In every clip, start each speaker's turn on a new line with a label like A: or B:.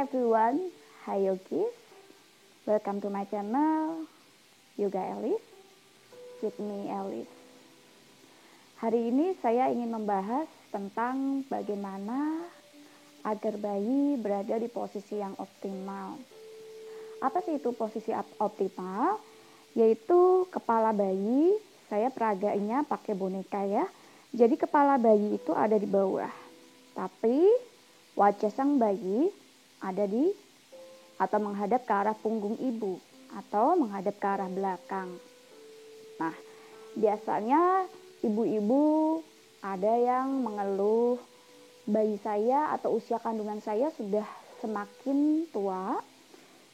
A: everyone, hi yogis, welcome to my channel Yoga Alice, with me Alice. Hari ini saya ingin membahas tentang bagaimana agar bayi berada di posisi yang optimal. Apa sih itu posisi optimal? Yaitu kepala bayi, saya peragainnya pakai boneka ya. Jadi kepala bayi itu ada di bawah, tapi wajah sang bayi ada di atau menghadap ke arah punggung ibu atau menghadap ke arah belakang. Nah, biasanya ibu-ibu ada yang mengeluh, bayi saya atau usia kandungan saya sudah semakin tua,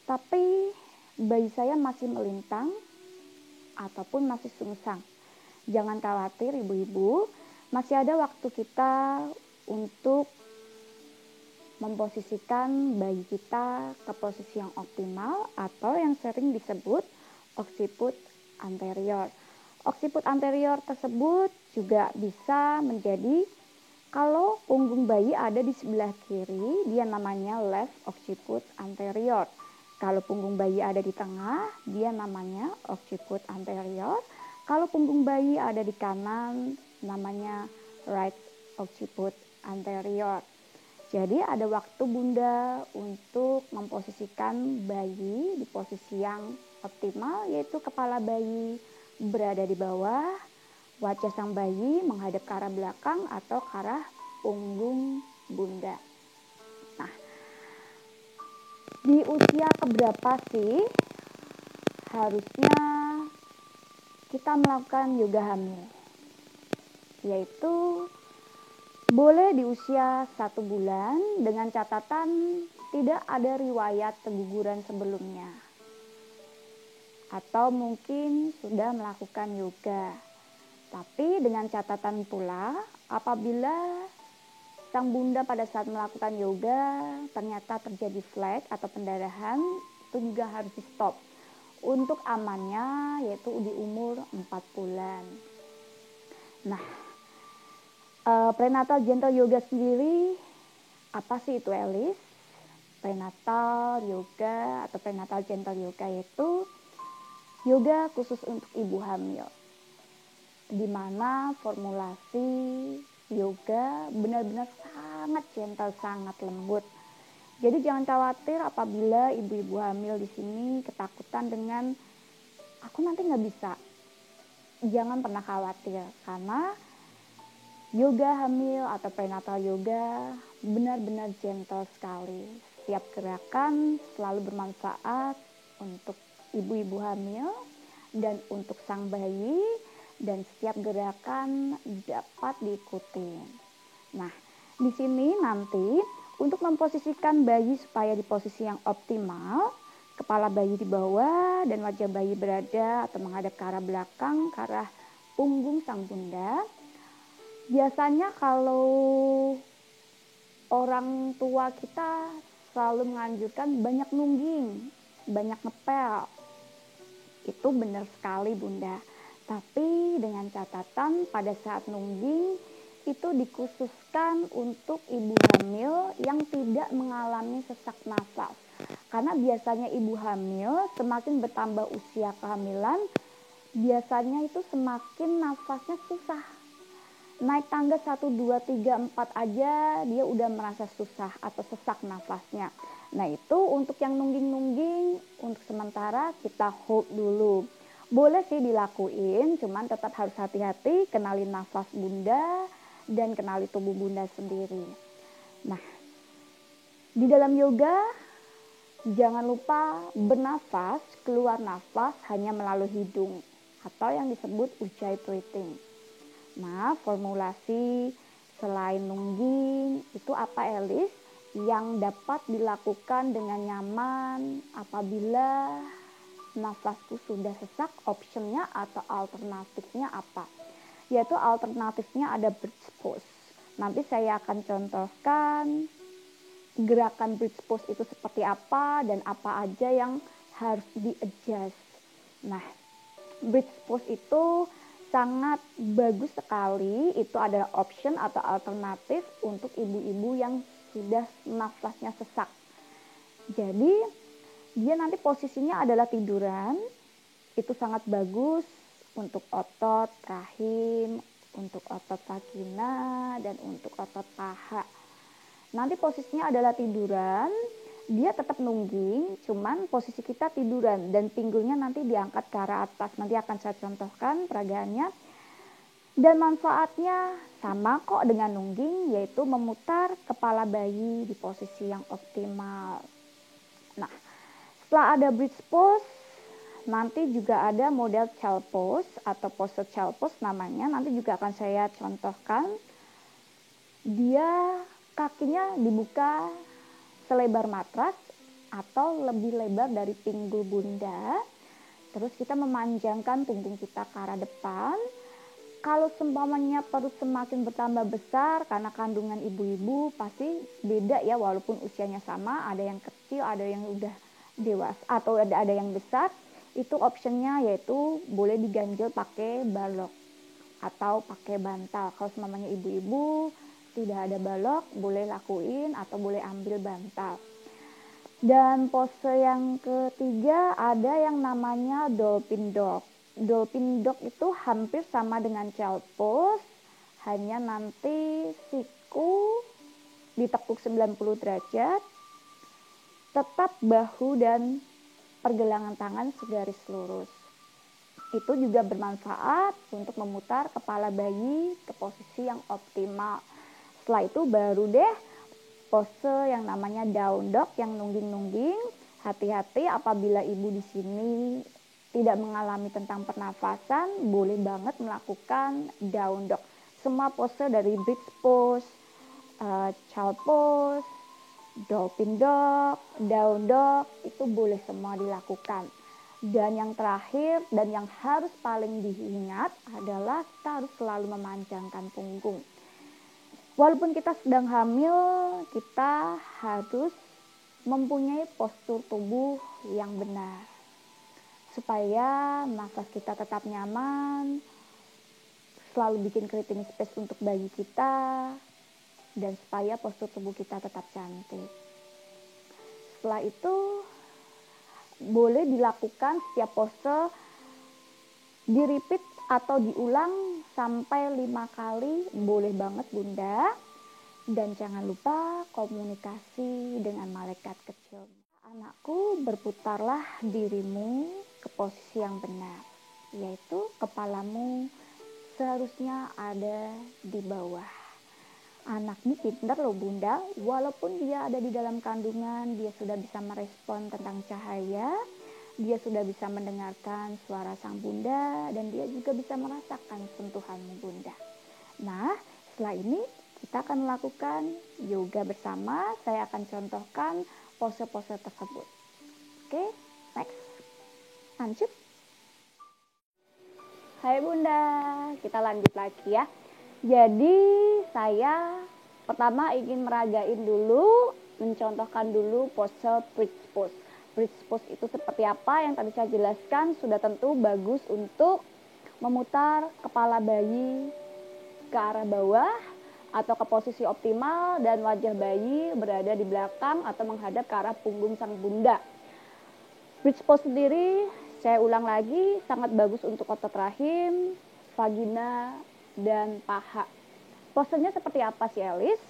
A: tapi bayi saya masih melintang ataupun masih sungsang. Jangan khawatir ibu-ibu, masih ada waktu kita untuk memposisikan bayi kita ke posisi yang optimal atau yang sering disebut occiput anterior. Occiput anterior tersebut juga bisa menjadi, kalau punggung bayi ada di sebelah kiri, dia namanya left occiput anterior. Kalau punggung bayi ada di tengah, dia namanya occiput anterior. Kalau punggung bayi ada di kanan, namanya right occiput anterior. Jadi ada waktu bunda untuk memposisikan bayi di posisi yang optimal, yaitu kepala bayi berada di bawah, wajah sang bayi menghadap ke arah belakang atau ke arah punggung bunda. Nah, di usia keberapa sih harusnya kita melakukan yoga hamil? Yaitu boleh di usia 1 bulan dengan catatan tidak ada riwayat keguguran sebelumnya. Atau mungkin sudah melakukan yoga. Tapi dengan catatan pula apabila sang bunda pada saat melakukan yoga ternyata terjadi flek atau pendarahan, itu juga harus di stop. Untuk amannya yaitu di umur 4 bulan. Nah, prenatal gentle yoga sendiri, apa sih itu Alice? Prenatal yoga atau prenatal gentle yoga yaitu yoga khusus untuk ibu hamil, di mana formulasi yoga benar-benar sangat gentle, sangat lembut. Jadi jangan khawatir apabila ibu-ibu hamil di sini ketakutan dengan aku nanti nggak bisa. Jangan pernah khawatir, karena yoga hamil atau prenatal yoga benar-benar gentle sekali. Setiap gerakan selalu bermanfaat untuk ibu-ibu hamil dan untuk sang bayi, dan setiap gerakan dapat diikuti. Nah, di sini nanti untuk memposisikan bayi supaya di posisi yang optimal, kepala bayi di bawah dan wajah bayi berada atau menghadap ke arah belakang, ke arah punggung sang bunda. Biasanya kalau orang tua kita selalu menganjurkan banyak nungging, banyak ngepel. Itu benar sekali bunda. Tapi dengan catatan pada saat nungging itu dikhususkan untuk ibu hamil yang tidak mengalami sesak nafas. Karena biasanya ibu hamil semakin bertambah usia kehamilan, biasanya itu semakin nafasnya susah. Naik tangga 1, 2, 3, 4 aja dia udah merasa susah atau sesak nafasnya. Nah itu untuk yang nungging-nungging, untuk sementara kita hold dulu. Boleh sih dilakuin, cuman tetap harus hati-hati, kenali nafas bunda dan kenali tubuh bunda sendiri. Nah, di dalam yoga jangan lupa bernafas, keluar nafas hanya melalui hidung atau yang disebut ujjayi breathing. Nah, formulasi selain nungging itu apa Alice? Yang dapat dilakukan dengan nyaman apabila nafasku sudah sesak, optionnya atau alternatifnya apa? Yaitu alternatifnya ada bridge pose. Nanti saya akan contohkan gerakan bridge pose itu seperti apa dan apa aja yang harus di-adjust. Nah, bridge pose itu sangat bagus sekali, itu adalah option atau alternatif untuk ibu-ibu yang sudah nafasnya sesak. Jadi dia nanti posisinya adalah tiduran, itu sangat bagus untuk otot rahim, untuk otot vagina, dan untuk otot paha. Nanti posisinya adalah tiduran, dia tetap nungging, cuman posisi kita tiduran dan pinggulnya nanti diangkat ke arah atas. Nanti akan saya contohkan peragaannya. Dan manfaatnya sama kok dengan nungging, yaitu memutar kepala bayi di posisi yang optimal. Nah, setelah ada bridge pose, nanti juga ada model child pose atau pose child pose namanya. Nanti juga akan saya contohkan. Dia kakinya dibuka selebar matras atau lebih lebar dari pinggul bunda. Terus kita memanjangkan punggung kita ke arah depan. Kalau seumpamanya perut semakin bertambah besar karena kandungan ibu-ibu pasti beda ya, walaupun usianya sama, ada yang kecil, ada yang udah dewasa atau ada yang besar. Itu optionnya yaitu boleh diganjel pakai balok atau pakai bantal. Kalau seumpamanya ibu-ibu tidak ada balok, boleh lakuin atau boleh ambil bantal. Dan pose yang ketiga ada yang namanya dolphin dog. Dolphin dog itu hampir sama dengan child pose, hanya nanti siku ditekuk 90 derajat, tetap bahu dan pergelangan tangan segaris lurus. Itu juga bermanfaat untuk memutar kepala bayi ke posisi yang optimal. Setelah itu baru deh pose yang namanya down dog yang nungging-nungging. Hati-hati apabila ibu di sini tidak mengalami tentang pernafasan, boleh banget melakukan down dog. Semua pose dari bridge pose, child pose, dolphin dog, down dog, itu boleh semua dilakukan. Dan yang terakhir dan yang harus paling diingat adalah kita harus selalu memanjangkan punggung. Walaupun kita sedang hamil, kita harus mempunyai postur tubuh yang benar. Supaya nafas kita tetap nyaman, selalu bikin creating space untuk bayi kita, dan supaya postur tubuh kita tetap cantik. Setelah itu, boleh dilakukan setiap pose di repeat atau diulang sampai 5 kali, boleh banget bunda. Dan jangan lupa komunikasi dengan malaikat kecil. Anakku, berputarlah dirimu ke posisi yang benar, yaitu kepalamu seharusnya ada di bawah. Anak ini pintar loh bunda, walaupun dia ada di dalam kandungan, dia sudah bisa merespon tentang cahaya, dia sudah bisa mendengarkan suara sang bunda, dan dia juga bisa merasakan sentuhanmu bunda. Nah, setelah ini kita akan melakukan yoga bersama. Saya akan contohkan pose-pose tersebut. Oke, next. Lanjut. Hai bunda, kita lanjut lagi ya. Jadi saya pertama ingin meragain dulu, mencontohkan dulu pose bridge pose. Bridge pose itu seperti apa yang tadi saya jelaskan, sudah tentu bagus untuk memutar kepala bayi ke arah bawah atau ke posisi optimal dan wajah bayi berada di belakang atau menghadap ke arah punggung sang bunda. Bridge pose sendiri, saya ulang lagi, sangat bagus untuk otot rahim, vagina, dan paha. Posenya seperti apa sih Elis?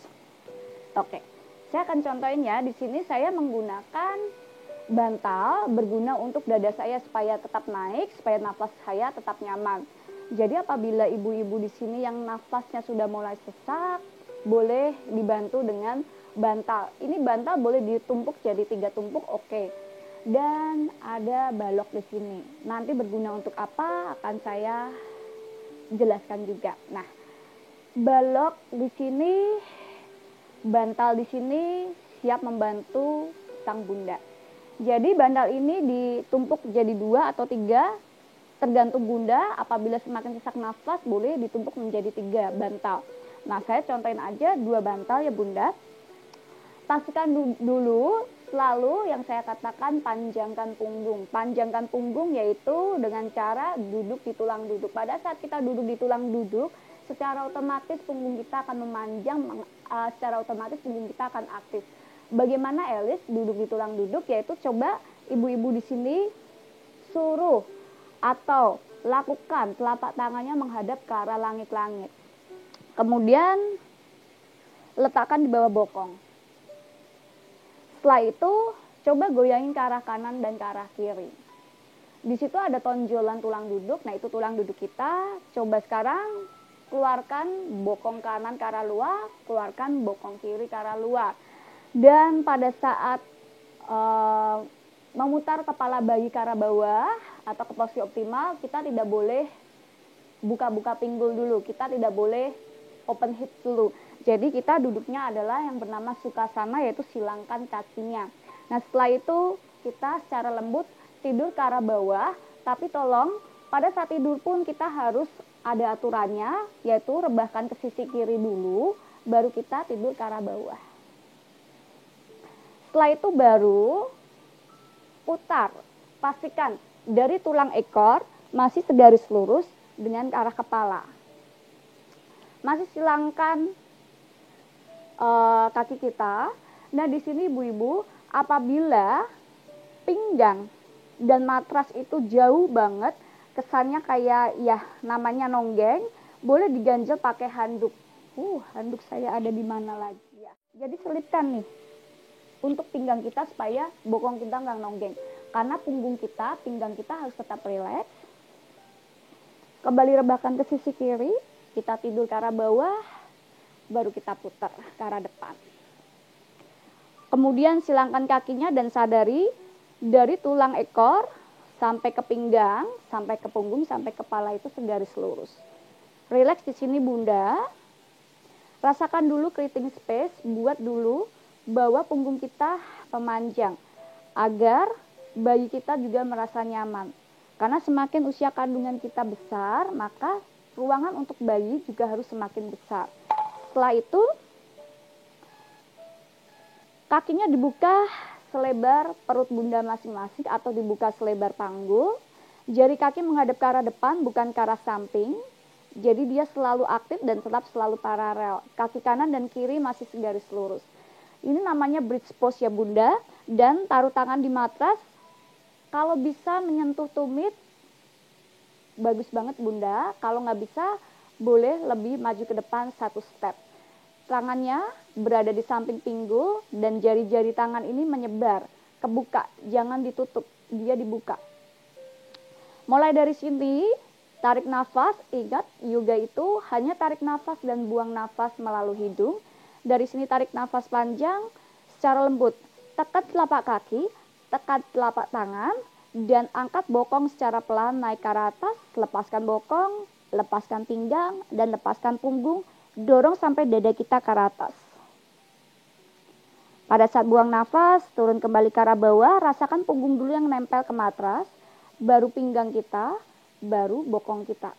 A: Oke, saya akan contohin ya. Di sini saya menggunakan bantal berguna untuk dada saya supaya tetap naik, supaya nafas saya tetap nyaman. Jadi apabila ibu-ibu di sini yang nafasnya sudah mulai sesak, boleh dibantu dengan bantal. Ini bantal boleh ditumpuk jadi 3 tumpuk, oke. Dan ada balok di sini. Nanti berguna untuk apa akan saya jelaskan juga. Nah, balok di sini, bantal di sini siap membantu sang bunda. Jadi bantal ini ditumpuk jadi 2 atau 3, tergantung bunda. Apabila semakin sesak nafas, boleh ditumpuk menjadi 3 bantal. Nah, saya contohin aja 2 bantal ya bunda. Pastikan dulu selalu yang saya katakan panjangkan punggung. Panjangkan punggung yaitu dengan cara duduk di tulang duduk. Pada saat kita duduk di tulang duduk, secara otomatis punggung kita akan memanjang, secara otomatis punggung kita akan aktif. Bagaimana Elis duduk di tulang duduk, yaitu coba ibu-ibu di sini suruh atau lakukan telapak tangannya menghadap ke arah langit-langit. Kemudian letakkan di bawah bokong. Setelah itu coba goyangin ke arah kanan dan ke arah kiri. Di situ ada tonjolan tulang duduk. Nah, itu tulang duduk kita. Coba sekarang keluarkan bokong kanan ke arah luar, keluarkan bokong kiri ke arah luar. Dan pada saat memutar kepala bayi ke arah bawah atau ke posisi optimal, kita tidak boleh buka-buka pinggul dulu, kita tidak boleh open hip dulu. Jadi kita duduknya adalah yang bernama Sukhasana, yaitu silangkan kakinya. Nah, setelah itu kita secara lembut tidur ke arah bawah, tapi tolong pada saat tidur pun kita harus ada aturannya, yaitu rebahkan ke sisi kiri dulu, baru kita tidur ke arah bawah. Setelah itu baru putar, pastikan dari tulang ekor masih segaris lurus dengan ke arah kepala. Masih silangkan kaki kita. Nah, di sini ibu-ibu, apabila pinggang dan matras itu jauh banget, kesannya kayak ya namanya nonggeng, boleh diganjel pakai handuk. Handuk saya ada di mana lagi ya. Jadi selipkan nih untuk pinggang kita supaya bokong kita nggak nonggeng. Karena pinggang kita harus tetap rileks. Kembali rebahkan ke sisi kiri, kita tidur ke arah bawah, baru kita putar ke arah depan. Kemudian silangkan kakinya dan sadari dari tulang ekor sampai ke pinggang, sampai ke punggung, sampai kepala itu segaris lurus. Rileks di sini Bunda. Rasakan dulu creating space, buat dulu bahwa punggung kita memanjang agar bayi kita juga merasa nyaman. Karena semakin usia kandungan kita besar, maka ruangan untuk bayi juga harus semakin besar. Setelah itu kakinya dibuka selebar perut Bunda masing-masing atau dibuka selebar panggul. Jari kaki menghadap ke arah depan, bukan ke arah samping. Jadi dia selalu aktif dan tetap selalu paralel. Kaki kanan dan kiri masih segaris lurus. Ini namanya bridge pose ya Bunda. Dan taruh tangan di matras. Kalau bisa menyentuh tumit, bagus banget Bunda. Kalau nggak bisa, boleh lebih maju ke depan satu step. Tangannya berada di samping pinggul dan jari-jari tangan ini menyebar, kebuka, jangan ditutup, dia dibuka. Mulai dari sini, tarik nafas, ingat yoga itu hanya tarik nafas dan buang nafas melalui hidung. Dari sini tarik nafas panjang secara lembut, tekan telapak kaki, tekan telapak tangan, dan angkat bokong secara pelan naik ke arah atas, lepaskan bokong, lepaskan pinggang, dan lepaskan punggung. Dorong sampai dada kita ke arah atas. Pada saat buang nafas, turun kembali ke arah bawah, rasakan punggung dulu yang nempel ke matras, baru pinggang kita, baru bokong kita.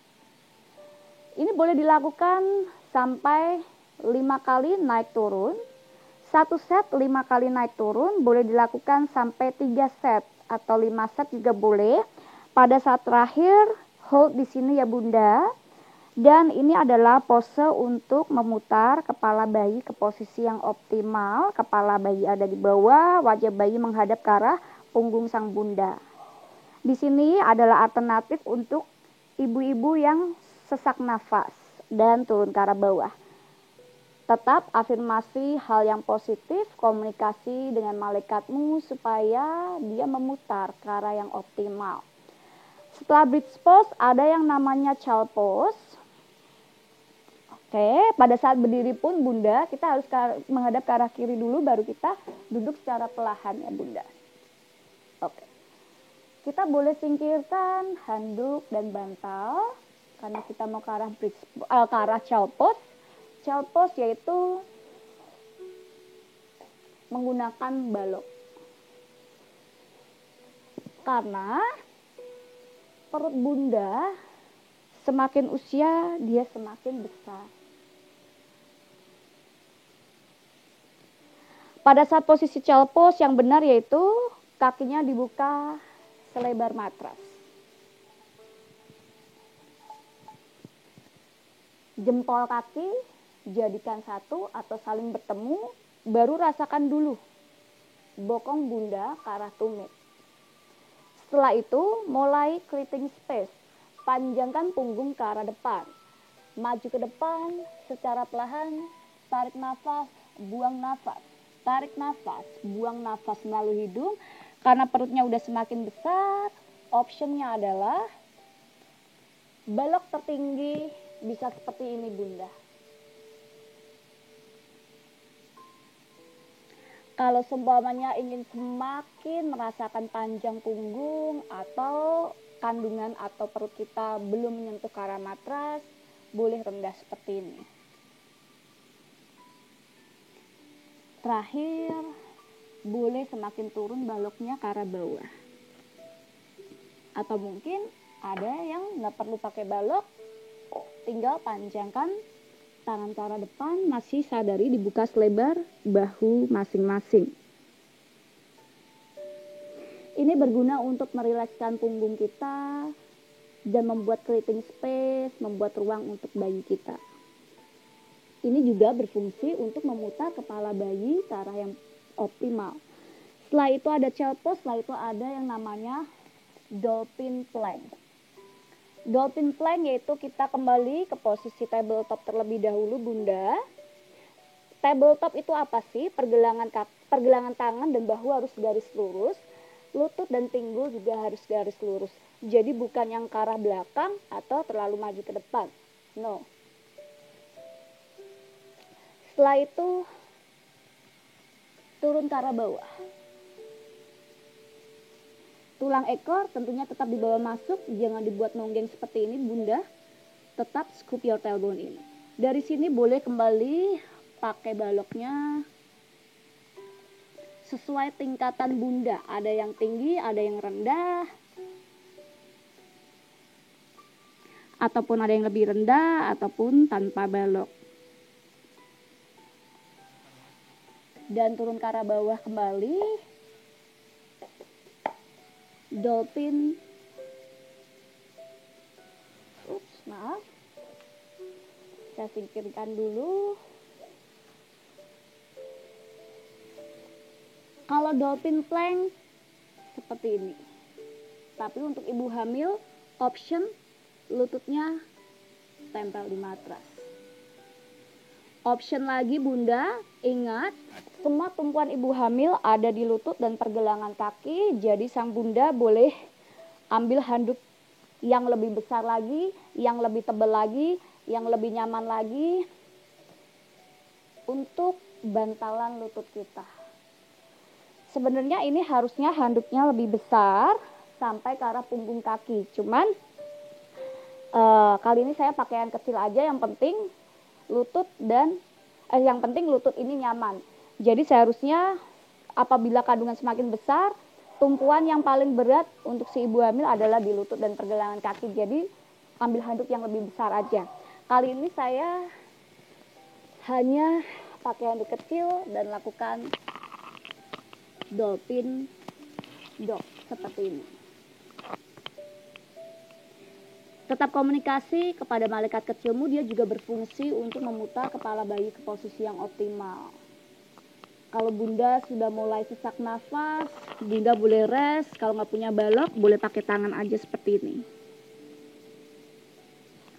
A: Ini boleh dilakukan sampai 5 kali naik turun. 1 set 5 kali naik turun, boleh dilakukan sampai 3 set atau 5 set juga boleh. Pada saat terakhir, hold di sini ya Bunda. Dan ini adalah pose untuk memutar kepala bayi ke posisi yang optimal. Kepala bayi ada di bawah, wajah bayi menghadap ke arah punggung sang bunda. Di sini adalah alternatif untuk ibu-ibu yang sesak nafas dan turun ke arah bawah. Tetap afirmasi hal yang positif, komunikasi dengan malaikatmu supaya dia memutar ke arah yang optimal. Setelah bridge pose ada yang namanya child pose. Oke, pada saat berdiri pun Bunda, kita harus menghadap ke arah kiri dulu, baru kita duduk secara perlahan ya Bunda. Oke. Kita boleh singkirkan handuk dan bantal, karena kita mau ke arah child pose. Child pose yaitu menggunakan balok. Karena perut Bunda semakin usia, dia semakin besar. Pada saat posisi child pose yang benar yaitu kakinya dibuka selebar matras. Jempol kaki jadikan satu atau saling bertemu, baru rasakan dulu bokong bunda ke arah tumit. Setelah itu mulai creating space, panjangkan punggung ke arah depan, maju ke depan secara perlahan, tarik nafas, buang nafas, tarik nafas, buang nafas melalui hidung. Karena perutnya udah semakin besar, optionnya adalah balok tertinggi bisa seperti ini bunda. Kalau seumpamanya ingin semakin merasakan panjang punggung atau kandungan atau perut kita belum menyentuh ke arah matras, boleh rendah seperti ini. Terakhir, boleh semakin turun baloknya ke arah bawah. Atau mungkin ada yang nggak perlu pakai balok, tinggal panjangkan tangan ke arah depan, masih sadari dibuka selebar bahu masing-masing. Ini berguna untuk merilekskan punggung kita dan membuat creating space, membuat ruang untuk bayi kita. Ini juga berfungsi untuk memutar kepala bayi ke arah yang optimal. Setelah itu ada child pose, setelah itu ada yang namanya dolphin plank. Dolphin plank yaitu kita kembali ke posisi tabletop terlebih dahulu bunda. Tabletop itu apa sih? Pergelangan tangan dan bahu harus garis lurus, lutut dan pinggul juga harus garis lurus. Jadi bukan yang ke arah belakang atau terlalu maju ke depan. No. Setelah itu turun ke arah bawah. Tulang ekor tentunya tetap dibawa masuk, jangan dibuat nonggeng seperti ini bunda. Tetap scoop your tailbone in. Dari sini boleh kembali pakai baloknya sesuai tingkatan bunda. Ada yang tinggi, ada yang rendah. Ataupun ada yang lebih rendah, ataupun tanpa balok. Dan turun ke arah bawah kembali. Dolphin. Maaf. Saya singkirkan dulu. Kalau dolphin plank seperti ini. Tapi untuk ibu hamil, option lututnya tempel di matras. Option lagi bunda, ingat semua tumpuan ibu hamil ada di lutut dan pergelangan kaki. Jadi sang bunda boleh ambil handuk yang lebih besar lagi, yang lebih tebal lagi, yang lebih nyaman lagi untuk bantalan lutut kita. Sebenarnya ini harusnya handuknya lebih besar sampai ke arah punggung kaki. Cuman kali ini saya pakai yang kecil aja, yang penting lutut ini nyaman. Jadi seharusnya apabila kandungan semakin besar, tumpuan yang paling berat untuk si ibu hamil adalah di lutut dan pergelangan kaki. Jadi ambil handuk yang lebih besar aja. Kali ini saya hanya pakai handuk kecil dan lakukan dolphin dog seperti ini. Tetap komunikasi kepada malaikat kecilmu, dia juga berfungsi untuk memutar kepala bayi ke posisi yang optimal. Kalau bunda sudah mulai sesak nafas, bunda boleh rest. Kalau nggak punya balok, boleh pakai tangan aja seperti ini.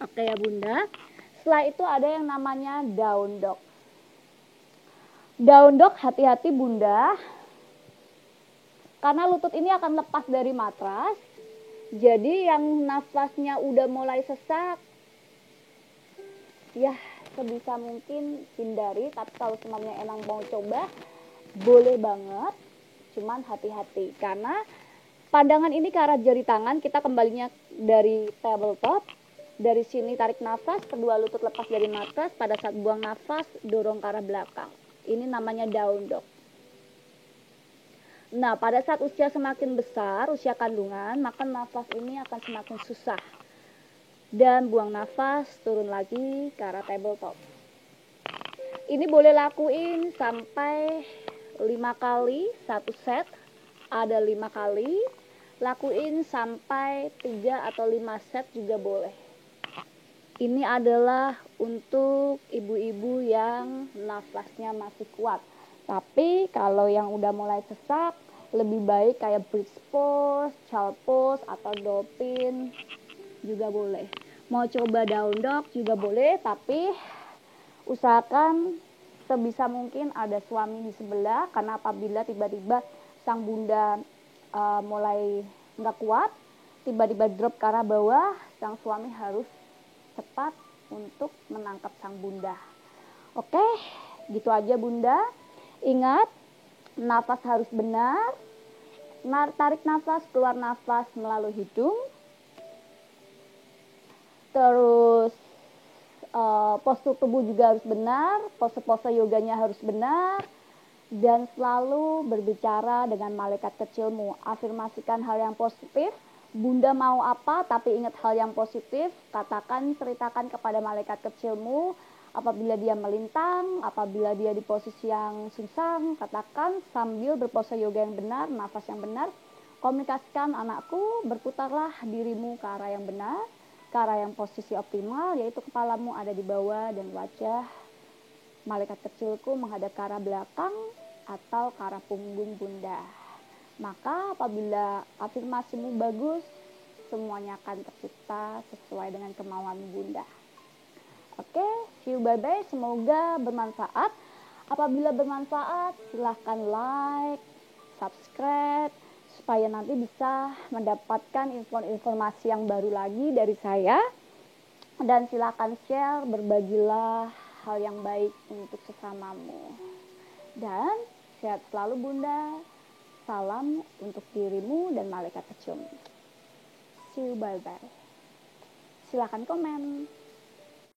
A: Oke ya bunda. Setelah itu ada yang namanya down dog. Down dog, hati-hati bunda. Karena lutut ini akan lepas dari matras. Jadi yang nafasnya udah mulai sesak, ya sebisa mungkin hindari. Tapi kalau semuanya emang mau coba, boleh banget. Cuman hati-hati, karena pandangan ini ke arah jari tangan. Kita kembalinya dari tabletop. Dari sini tarik nafas, kedua lutut lepas dari matras. Pada saat buang nafas, dorong ke arah belakang. Ini namanya down dog. Nah, pada saat usia semakin besar, usia kandungan, maka nafas ini akan semakin susah. Dan buang nafas, turun lagi ke arah tabletop. Ini boleh lakuin sampai 5 kali, satu set, ada 5 kali. Lakuin sampai 3 atau 5 set juga boleh. Ini adalah untuk ibu-ibu yang nafasnya masih kuat. Tapi kalau yang udah mulai sesak, lebih baik kayak bridge pose, child pose, atau dolphin juga boleh. Mau coba down dog juga boleh, tapi usahakan sebisa mungkin ada suami di sebelah, karena apabila tiba-tiba sang bunda mulai nggak kuat, tiba-tiba drop ke arah bawah, sang suami harus cepat untuk menangkap sang bunda. Oke, gitu aja bunda. Ingat, nafas harus benar. Tarik nafas, keluar nafas melalui hidung. Terus postur tubuh juga harus benar, pose-pose yoganya harus benar, dan selalu berbicara dengan malaikat kecilmu. Afirmasikan hal yang positif. Bunda mau apa, tapi ingat hal yang positif. Katakan, ceritakan kepada malaikat kecilmu. Apabila dia melintang, apabila dia di posisi yang sungsang, katakan sambil berpose yoga yang benar, nafas yang benar. Komunikasikan, anakku, berputarlah dirimu ke arah yang benar, ke arah yang posisi optimal, yaitu kepalamu ada di bawah dan wajah malaikat kecilku menghadap ke arah belakang atau ke arah punggung bunda. Maka apabila afirmasimu bagus, semuanya akan tercipta sesuai dengan kemauan bunda. Oke, see you, bye-bye. Semoga bermanfaat. Apabila bermanfaat, silahkan like, subscribe, supaya nanti bisa mendapatkan informasi yang baru lagi dari saya. Dan silahkan share, berbagilah hal yang baik untuk sesamamu. Dan sehat selalu bunda. Salam untuk dirimu dan malaikat kecilmu. See you, bye-bye. Silahkan komen.